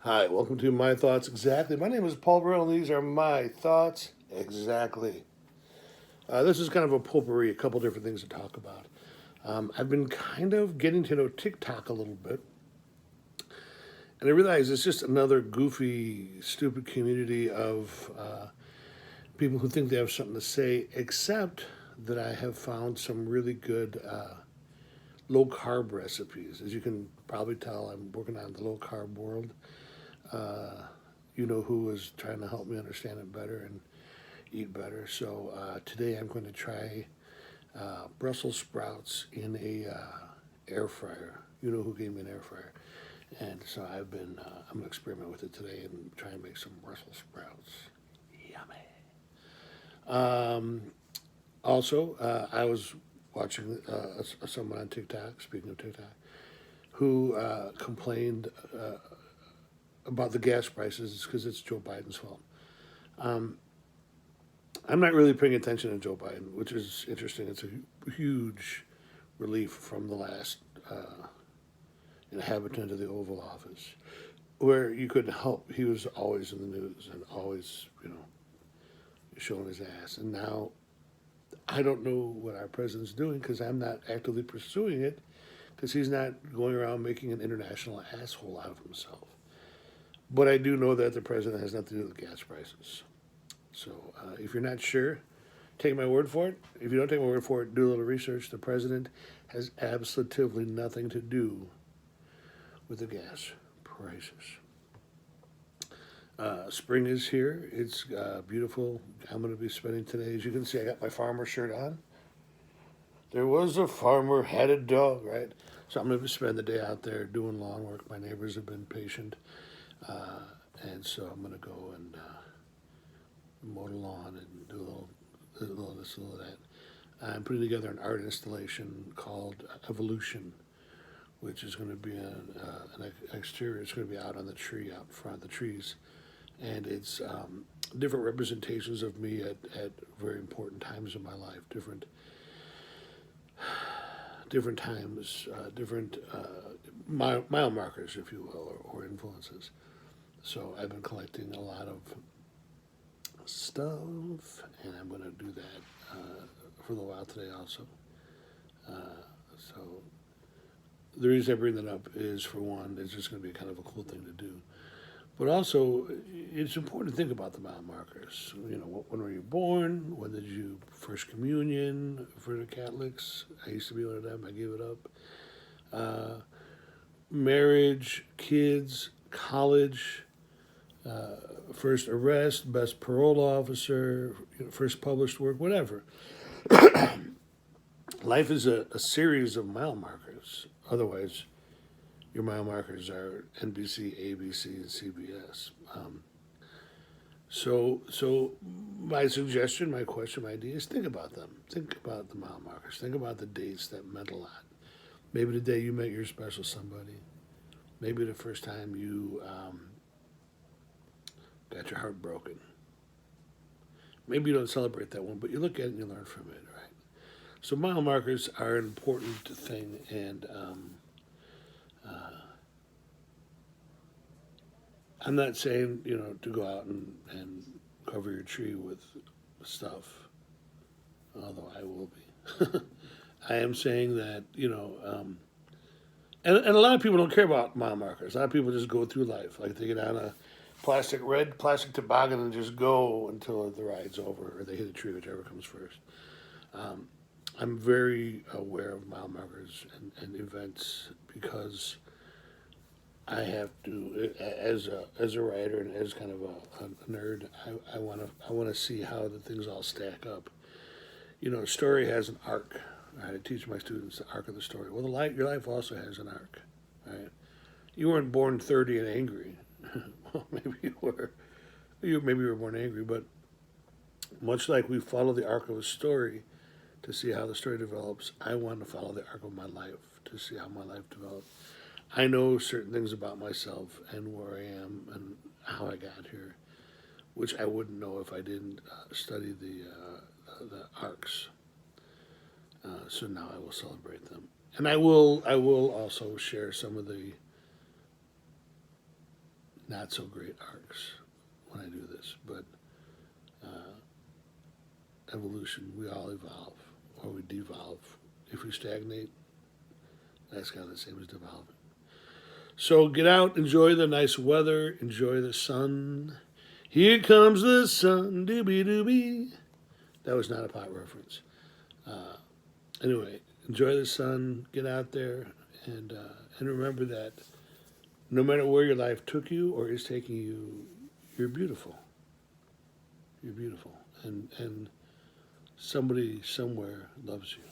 Hi, welcome to My Thoughts Exactly. My name is Paul Burrell, and these are my thoughts exactly. This is kind of a potpourri, a couple different things to talk about. I've been kind of getting to know TikTok a little bit, and I realize it's just another goofy, stupid community of people who think they have something to say, except that I have found some really good low carb recipes. As you can probably tell, I'm working on the low carb world. Uh, you know who is trying to help me understand it better and eat better. So today I'm going to try Brussels sprouts in a air fryer. You know who gave me an air fryer, and so I'm gonna experiment with it today and try and make some Brussels sprouts. Yummy. Um, Also, I was watching someone on TikTok. Speaking of TikTok, who complained about the gas prices because it's Joe Biden's fault. Um, I'm not really paying attention to Joe Biden, which is interesting. It's a huge relief from the last inhabitant of the Oval Office, where you couldn't help. He was always in the news and always, showing his ass. And now I don't know what our president's doing because I'm not actively pursuing it because he's not going around making an international asshole out of himself. But I do know that the president has nothing to do with gas prices. So if you're not sure, take my word for it. If you don't take my word for it, do a little research. The president has absolutely nothing to do with the gas prices. Spring is here. It's beautiful. I'm going to be spending today. As you can see, I got my farmer shirt on. There was a farmer, had a dog, right? So I'm going to spend the day out there doing lawn work. My neighbors have been patient. Uh, and so I'm going to go and mow the lawn and do a little this, a little that. I'm putting together an art installation called Evolution, which is going to be an exterior. It's going to be out on the tree, out front, the trees. And it's different representations of me at very important times in my life, different times, different mile markers, if you will, or influences. So I've been collecting a lot of stuff, and I'm going to do that for a little while today also. So the reason I bring that up is, for one, it's just going to be kind of a cool thing to do. But also, it's important to think about the mile markers. You know, when were you born? When did you first communion for the Catholics? I used to be one of them. I gave it up. Uh, Marriage, kids, college, first arrest, best parole officer, first published work, whatever. Life is a series of mile markers. Otherwise, your mile markers are NBC, ABC, and CBS. So my suggestion, my question, my idea is think about them. Think about the mile markers. Think about the dates that meant a lot. Maybe the day you met your special somebody. Maybe the first time you got your heart broken. Maybe you don't celebrate that one, but you look at it and you learn from it, right? So mile markers are an important thing, and I'm not saying to go out and cover your tree with stuff, although I will be. I am saying that and a lot of people don't care about mile markers. A lot of people just go through life like they get on a red plastic toboggan and just go until the ride's over or they hit a tree, whichever comes first. Um, I'm very aware of mile markers and events because I have to, as a writer and as kind of a nerd, I want to see how the things all stack up. A story has an arc. Right? I teach my students the arc of the story. Well, your life also has an arc. Right? You weren't born 30 and angry. Well, maybe you were. Maybe you were born angry, but much like we follow the arc of a story to see how the story develops, I want to follow the arc of my life to see how my life develops. I know certain things about myself and where I am and how I got here, which I wouldn't know if I didn't study the arcs. So now I will celebrate them, and I will also share some of the not so great arcs when I do this, but evolution, we all evolve or we devolve. If we stagnate, that's kind of the same as devolving. So get out, enjoy the nice weather, enjoy the sun. Here comes the sun, doobie doobie. That was not a pot reference. Anyway, enjoy the sun, get out there, and remember that no matter where your life took you or is taking you, you're beautiful. You're beautiful, and somebody somewhere loves you.